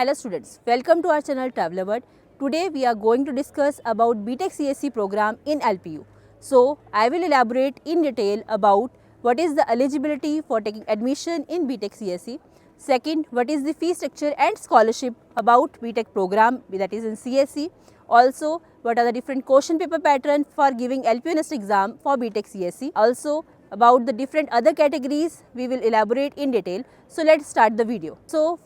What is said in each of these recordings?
Hello students, welcome to our channel Traveler World. Today we are going to discuss about BTech CSE program in LPU. So I will elaborate in detail about what is the eligibility for taking admission in BTech CSE. Second, what is the fee structure and scholarship about BTech program that is in CSE. Also, what are the different question paper pattern for giving LPU exam for BTech CSE. Also, about the different other categories we will elaborate in detail. So let's start the video. So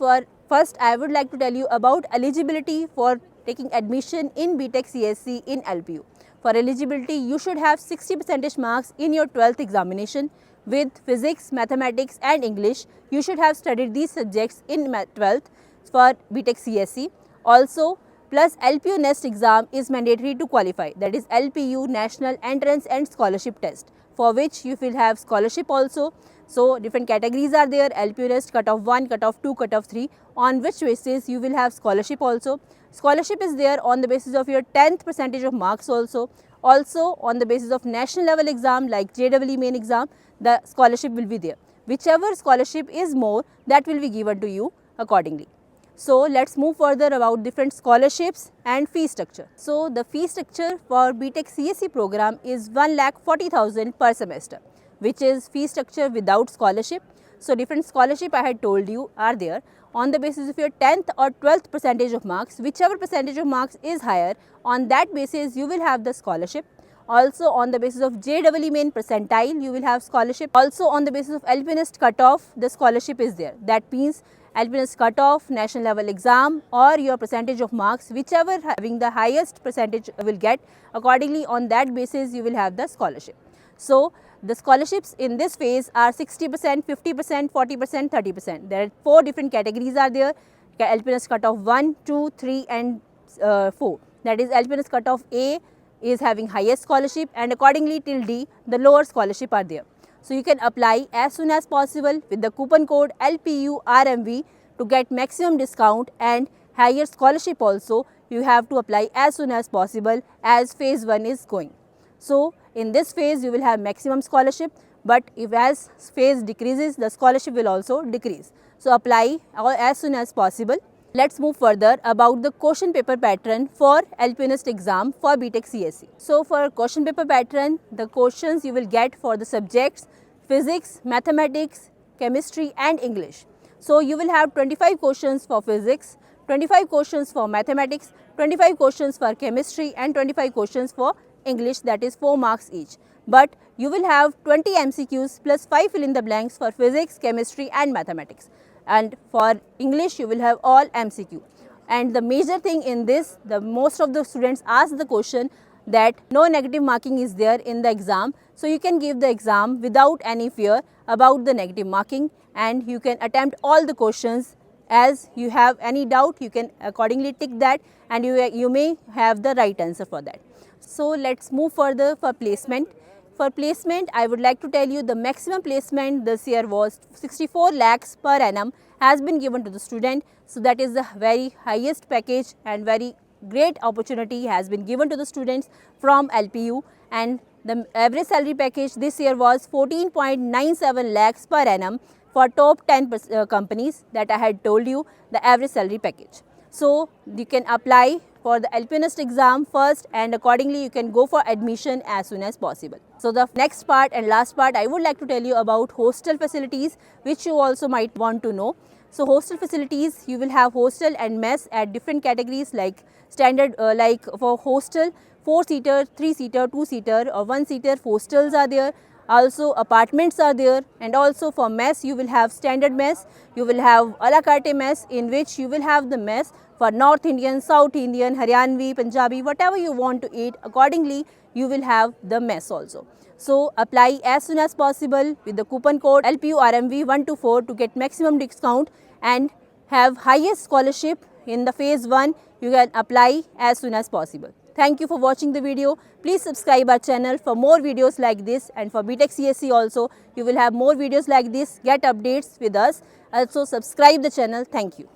first I would like to tell you about eligibility for taking admission in BTech CSE in LPU. For eligibility you should have 60% marks in your 12th examination with physics, mathematics and English. You should have studied these subjects in 12th for BTech CSE. Also plus LPU NEST exam is mandatory to qualify, that is LPU National Entrance and Scholarship Test, for which you will have scholarship also. So different categories are there: LPU NEST cutoff 1, cutoff 2, cutoff 3, on which basis you will have scholarship also. Scholarship is there on the basis of your 10th percentage of marks also. Also on the basis of national level exam like JEE main exam, the scholarship will be there. Whichever scholarship is more, that will be given to you accordingly. So let's move further about different scholarships and fee structure. So the fee structure for BTech CSE program is 1,40,000 per semester, which is fee structure without scholarship. So different scholarship I had told you are there on the basis of your 10th or 12th percentage of marks. Whichever percentage of marks is higher, on that basis you will have the scholarship. Also on the basis of JEE main percentile you will have scholarship. Also on the basis of LPU NEST cutoff, the scholarship is there. That means LPU NEST cutoff, national level exam or your percentage of marks, whichever having the highest percentage will get, accordingly on that basis you will have the scholarship. So the scholarships in this phase are 60%, 50%, 40%, 30%. There are 4 different categories are there: LPU NEST cutoff 1, 2, 3 and 4. That is LPU NEST cutoff A is having highest scholarship, and accordingly till D the lower scholarship are there. So you can apply as soon as possible with the coupon code LPURMV to get maximum discount and higher scholarship also. You have to apply as soon as possible as phase 1 is going. So in this phase you will have maximum scholarship, but if as phase decreases, the scholarship will also decrease. So apply as soon as possible. Let's move further about the question paper pattern for LPU NEST exam for BTech CSE. So for question paper pattern, the questions you will get for the subjects physics, mathematics, chemistry and English. So you will have 25 questions for physics, 25 questions for mathematics, 25 questions for chemistry and 25 questions for English, that is 4 marks each. But you will have 20 MCQs plus 5 fill in the blanks for physics, chemistry and mathematics. And for English you will have all MCQ. And the major thing in this, the most of the students ask the question that no negative marking is there in the exam. So you can give the exam without any fear about the negative marking, and you can attempt all the questions. As you have any doubt, you can accordingly tick that and you may have the right answer for that. So let's move further for placement. For placement, I would like to tell you the maximum placement this year was 64 lakhs per annum has been given to the student. So that is the very highest package and very great opportunity has been given to the students from LPU, and the average salary package this year was 14.97 lakhs per annum for top 10 companies that I had told you the average salary package. So you can apply for the LPU NEST exam first, and accordingly you can go for admission as soon as possible. So the next part and last part I would like to tell you about hostel facilities, which you also might want to know. So hostel facilities, you will have hostel and mess at different categories like standard like for hostel 4-seater, 3-seater, 2-seater or 1-seater hostels are there. Also apartments are there, and also for mess you will have standard mess, you will have a la carte mess in which you will have the mess for North Indian, South Indian, Haryanvi, Punjabi, whatever you want to eat, accordingly you will have the mess also. So apply as soon as possible with the coupon code LPURMV124 to get maximum discount and have highest scholarship in the phase 1. You can apply as soon as possible. Thank you for watching the video. Please subscribe our channel for more videos like this, and for BTech CSE also you will have more videos like this. Get updates with us. Also subscribe the channel. Thank you.